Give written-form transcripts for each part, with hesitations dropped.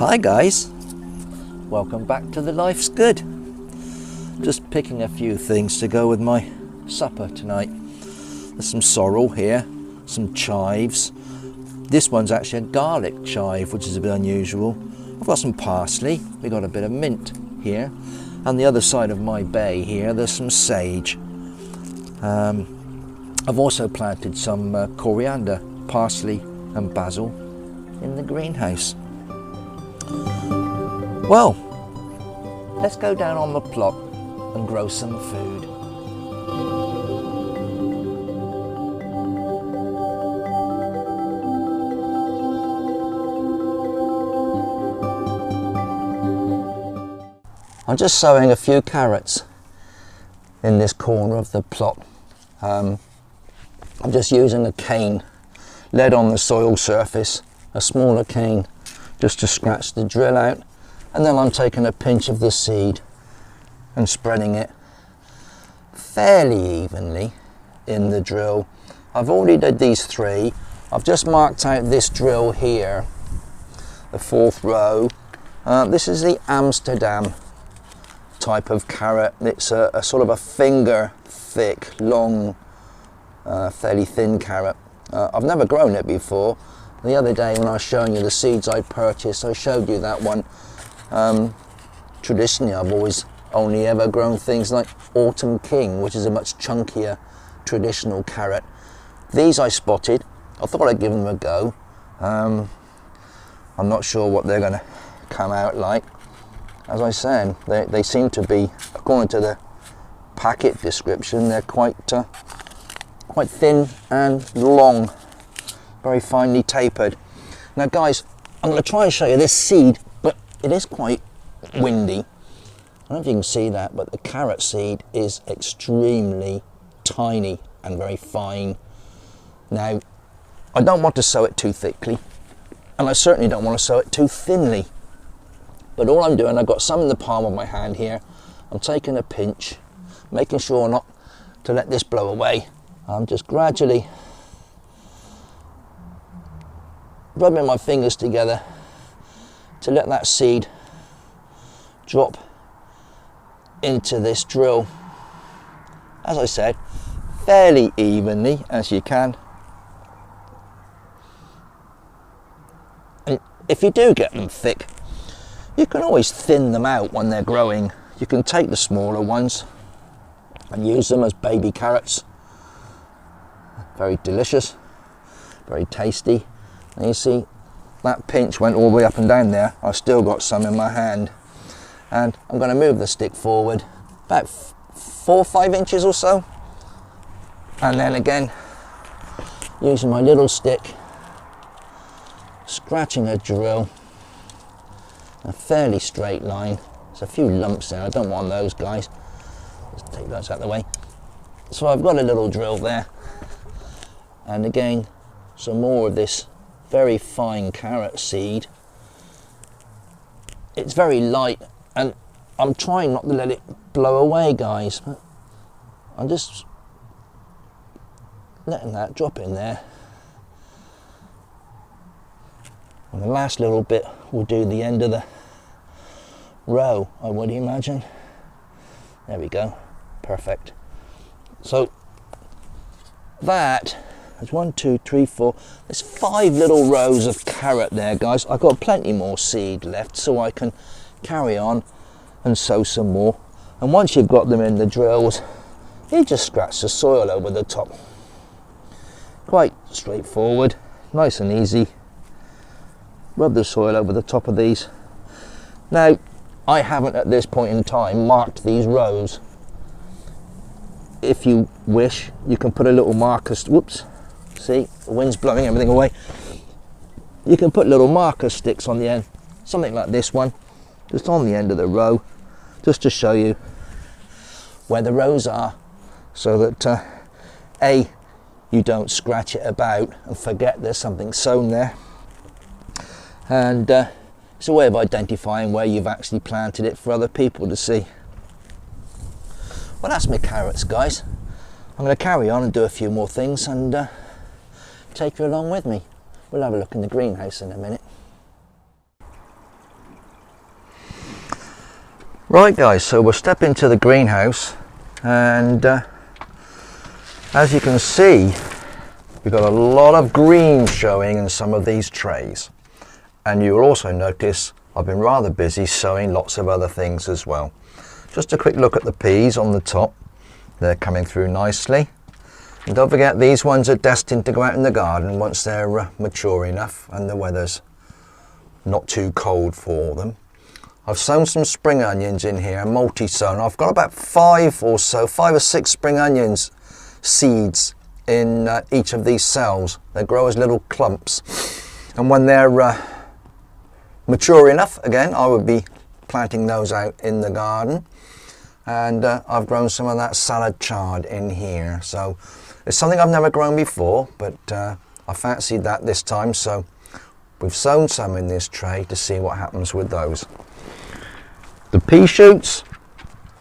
Hi guys, welcome back to The Life's Good. Just picking a few things to go with my supper tonight. There's some sorrel here, some chives. This one's actually a garlic chive, which is a bit unusual. I've got some parsley, we got a bit of mint here. On the other side of my bay here, there's some sage. I've also planted some coriander, parsley and basil in the greenhouse. Well, let's go down on the plot and grow some food. I'm just sowing a few carrots in this corner of the plot. I'm just using a cane laid on the soil surface, a smaller cane, just to scratch the drill out, and then I'm taking a pinch of the seed and spreading it fairly evenly in the drill. I've already did these three. I've just marked out this drill here, the fourth row. This is the Amsterdam type of carrot. It's a sort of a finger thick, long, fairly thin carrot. I've never grown it before. The other day when I was showing you the seeds I purchased, I showed you that one. Traditionally I've always only ever grown things like Autumn King, which is a much chunkier traditional carrot. These I spotted. I thought I'd give them a go. I'm not sure what they're going to come out like. As I said, they seem to be, according to the packet description, they're quite thin and long, very finely tapered. Now guys, I'm going to try and show you this seed, but it is quite windy. I don't know if you can see that, but the carrot seed is extremely tiny and very fine. Now, I don't want to sow it too thickly, and I certainly don't want to sow it too thinly. But all I'm doing, I've got some in the palm of my hand here. I'm taking a pinch, making sure not to let this blow away. I'm just gradually rubbing my fingers together to let that seed drop into this drill. As I said, fairly evenly as you can. And if you do get them thick, you can always thin them out when they're growing. You can take the smaller ones and use them as baby carrots. Very delicious, very tasty. And you see that pinch went all the way up and down there. I've still got some in my hand. And I'm going to move the stick forward about 4 or 5 inches or so. And then again, using my little stick, scratching a drill, a fairly straight line. There's a few lumps there, I don't want those guys. Let's take those out of the way. So I've got a little drill there. And again, some more of this very fine carrot seed. It's very light, and I'm trying not to let it blow away, guys. But I'm just letting that drop in there. And the last little bit will do the end of the row, I would imagine. There we go, perfect. So that is 1, 2, 3, 4. There's 5 little rows of carrot there, guys. I've got plenty more seed left, so I can carry on and sow some more. And once you've got them in the drills, you just scratch the soil over the top. Quite straightforward, nice and easy. Rub the soil over the top of these. Now, I haven't at this point in time marked these rows. If you wish, you can put a little marker, whoops, see, the wind's blowing everything away. You can put little marker sticks on the end, something like this one, just on the end of the row, just to show you where the rows are, so that A, you don't scratch it about and forget there's something sown there. And it's a way of identifying where you've actually planted it for other people to see. Well, that's my carrots, guys. I'm going to carry on and do a few more things and take you along with me. We'll have a look in the greenhouse in a minute. Right guys, so we'll step into the greenhouse, and as you can see, we've got a lot of green showing in some of these trays. And you will also notice I've been rather busy sowing lots of other things as well. Just a quick look at the peas on the top. They're coming through nicely. And don't forget, these ones are destined to go out in the garden once they're mature enough and the weather's not too cold for them. I've sown some spring onions in here, multi-sown. I've got about 5 or 6 spring onions seeds in each of these cells. They grow as little clumps, and when they're mature enough, again, I would be planting those out in the garden. And I've grown some of that salad chard in here, so it's something I've never grown before, but I fancied that this time, so we've sown some in this tray to see what happens with those. The pea shoots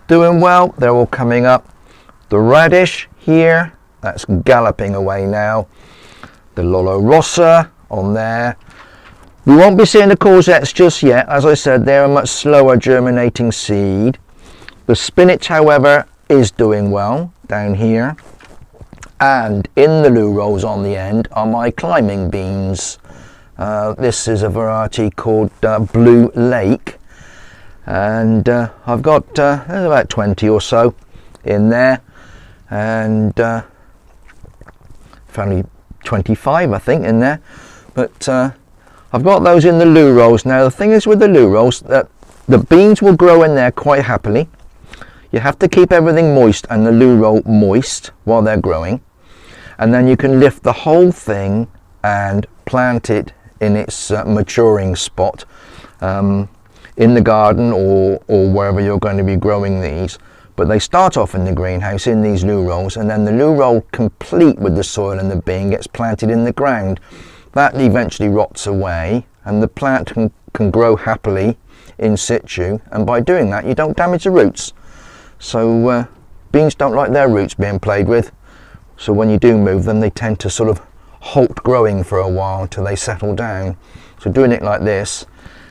doing well, they're all coming up. The radish here, that's galloping away now. The Lolo Rossa on there. We won't be seeing the courgettes just yet. As I said, they're a much slower germinating seed. The spinach, however, is doing well down here. And in the loo rolls on the end are my climbing beans. This is a variety called Blue Lake. And I've got there's about 20 or so in there. And only 25 I think in there. But I've got those in the loo rolls. Now the thing is with the loo rolls, that the beans will grow in there quite happily. You have to keep everything moist and the loo roll moist while they're growing, and then you can lift the whole thing and plant it in its maturing spot in the garden or wherever you're going to be growing these. But they start off in the greenhouse in these loo rolls, and then the loo roll, complete with the soil and the bean, gets planted in the ground. That eventually rots away, and the plant can grow happily in situ, and by doing that you don't damage the roots. So beans don't like their roots being played with, so when you do move them, they tend to sort of halt growing for a while until they settle down. So doing it like this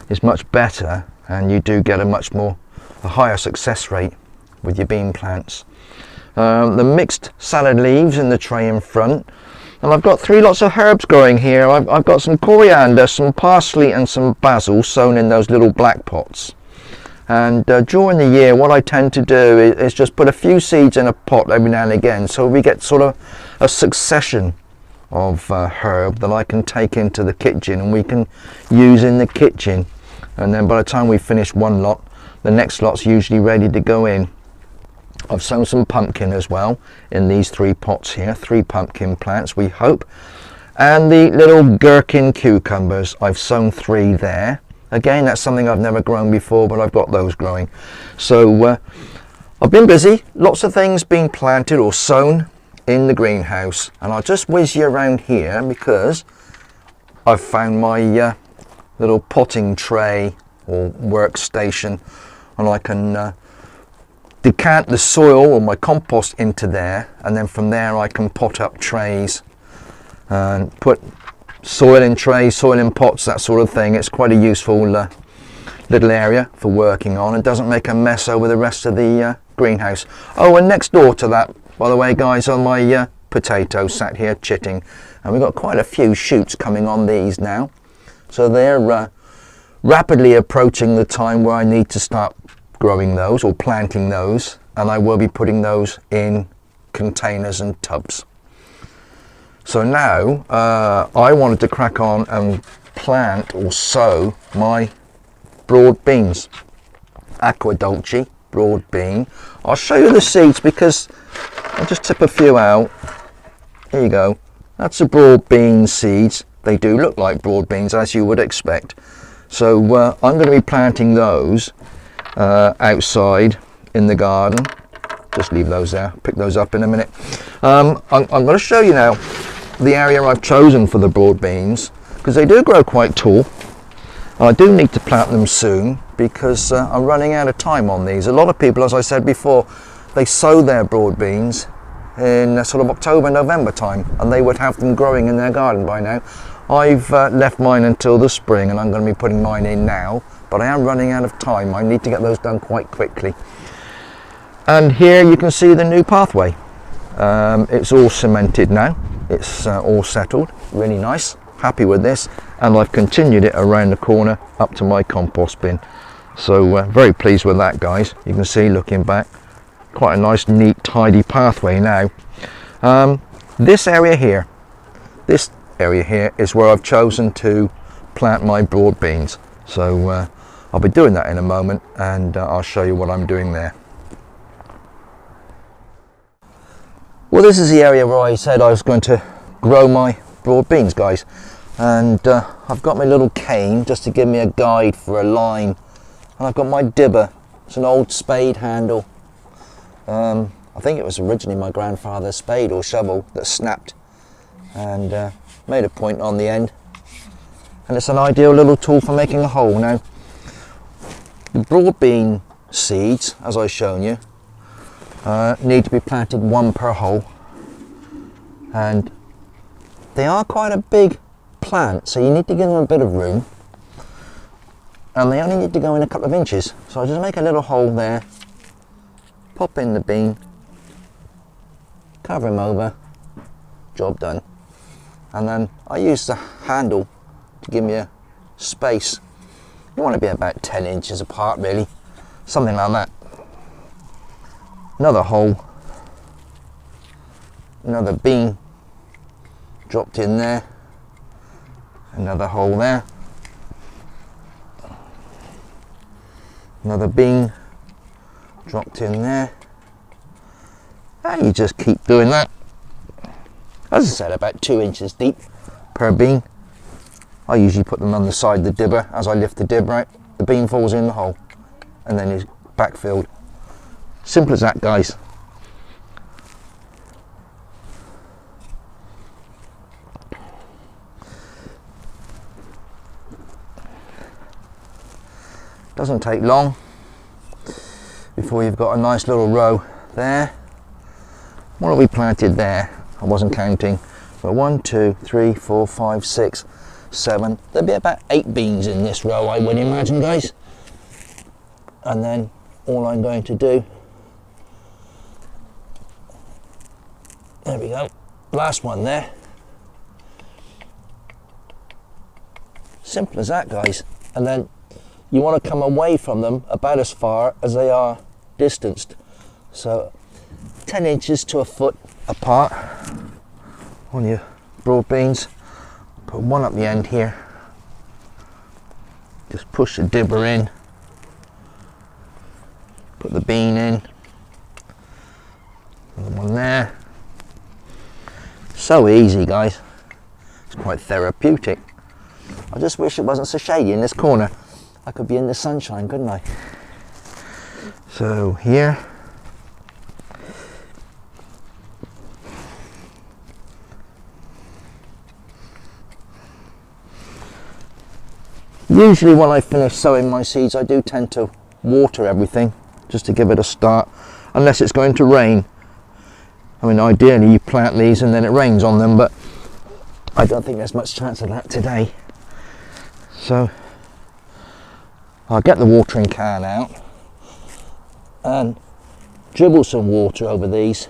is much better, and you do get a higher success rate with your bean plants. The mixed salad leaves in the tray in front, and I've got 3 lots of herbs growing here. I've got some coriander, some parsley and some basil sown in those little black pots. And during the year, what I tend to do is just put a few seeds in a pot every now and again, so we get sort of a succession of herb that I can take into the kitchen and we can use in the kitchen. And then by the time we finish one lot, the next lot's usually ready to go in. I've sown some pumpkin as well in these 3 pots here, 3 pumpkin plants we hope. And the little gherkin cucumbers, I've sown 3 there. Again, that's something I've never grown before, but I've got those growing. So I've been busy, lots of things being planted or sown in the greenhouse. And I'll just whiz you around here because I've found my little potting tray or workstation, and I can decant the soil or my compost into there, and then from there I can pot up trays and put soil in trays, soil in pots, that sort of thing. It's quite a useful little area for working on, and doesn't make a mess over the rest of the greenhouse. Oh, and next door to that, by the way guys, are my potatoes sat here chitting, and we've got quite a few shoots coming on these now, so they're rapidly approaching the time where I need to start growing those or planting those, and I will be putting those in containers and tubs. So now I wanted to crack on and plant or sow my broad beans. Aqua Dolce broad bean. I'll show you the seeds because I'll just tip a few out. There you go. That's a broad bean seeds. They do look like broad beans, as you would expect. So I'm going to be planting those outside in the garden. Just leave those there, pick those up in a minute. I'm going to show you now the area I've chosen for the broad beans, because they do grow quite tall. I do need to plant them soon because I'm running out of time on these. A lot of people, as I said before, they sow their broad beans in sort of October, November time, and they would have them growing in their garden by now. I've left mine until the spring, and I'm going to be putting mine in now but I am running out of time. I need to get those done quite quickly. And here you can see the new pathway. It's all cemented now. It's all settled, really nice. Happy with this, and I've continued it around the corner up to my compost bin. So very pleased with that, guys. You can see, looking back, quite a nice, neat, tidy pathway now. This area here is where I've chosen to plant my broad beans. So I'll be doing that in a moment, and I'll show you what I'm doing there. Well, this is the area where I said I was going to grow my broad beans, guys. And I've got my little cane just to give me a guide for a line. And I've got my dibber. It's an old spade handle. I think it was originally my grandfather's spade or shovel that snapped, and made a point on the end. And it's an ideal little tool for making a hole. Now, the broad bean seeds, as I've shown you, need to be planted one per hole, and they are quite a big plant, so you need to give them a bit of room, and they only need to go in a couple of inches. So I just make a little hole there, pop in the bean, cover him over, job done. And then I use the handle to give me a space. You want to be about 10 inches apart, really, something like that. Another hole, another bean dropped in there, another hole there, another bean dropped in there, and you just keep doing that. As I said, about 2 inches deep per bean. I usually put them on the side of the dibber. As I lift the dibber out, the bean falls in the hole, and then it's backfilled. Simple as that, guys. Doesn't take long before you've got a nice little row there. What have we planted there? I wasn't counting, but 1, 2, 3, 4, 5, 6, 7. There'll be about 8 beans in this row, I would imagine, guys. And then all I'm going to do, there we go, last one there. Simple as that, guys. And then you want to come away from them about as far as they are distanced. So 10 inches to a foot apart on your broad beans. Put one up the end here. Just push the dibber in. Put the bean in. Another one there. So easy, guys. It's quite therapeutic. I just wish it wasn't so shady in this corner. I could be in the sunshine, couldn't I? So here. Usually when I finish sowing my seeds, I do tend to water everything just to give it a start, unless it's going to rain. I mean, ideally you plant these and then it rains on them, but I don't think there's much chance of that today. So I'll get the watering can out and dribble some water over these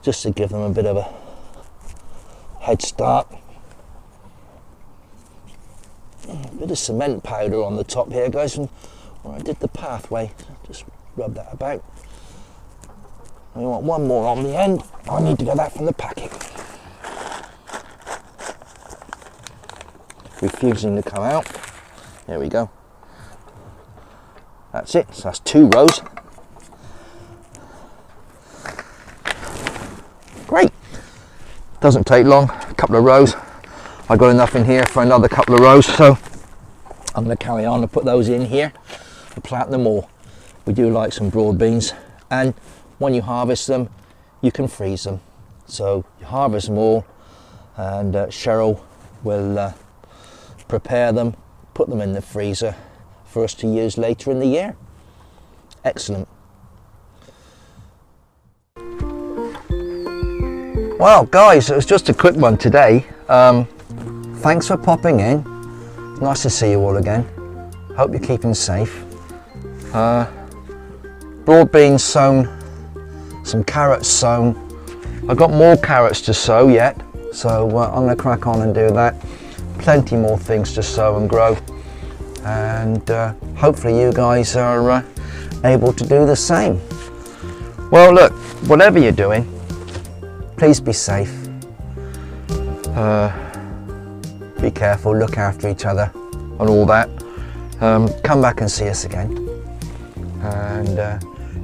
just to give them a bit of a head start. A bit of cement powder on the top here, guys, from where I did the pathway. Just rub that about. We want one more on the end. I need to get that from the packet. Refusing to come out. There we go. That's it. So that's 2 rows. Great. Doesn't take long. A couple of rows. I got enough in here for another couple of rows, so I'm going to carry on and put those in here and plant them all. We do like some broad beans, and when you harvest them, you can freeze them. So you harvest them all, and Cheryl will prepare them, put them in the freezer for us to use later in the year. Excellent. Well, guys, it was just a quick one today. Thanks for popping in. Nice to see you all again. Hope you're keeping safe. Broad beans sown, some carrots sown. I've got more carrots to sow yet, so I'm going to crack on and do that. Plenty more things to sow and grow, and hopefully you guys are able to do the same. Well, look, whatever you're doing, please be safe. Be careful, look after each other and all that. Come back and see us again. And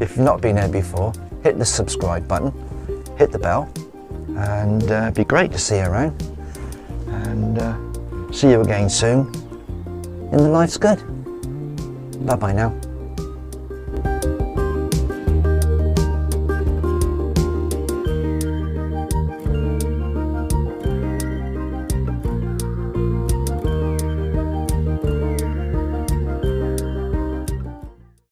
if you've not been here before, hit the subscribe button, hit the bell, and it'd be great to see you around. And see you again soon in the Life's Good. Bye bye now.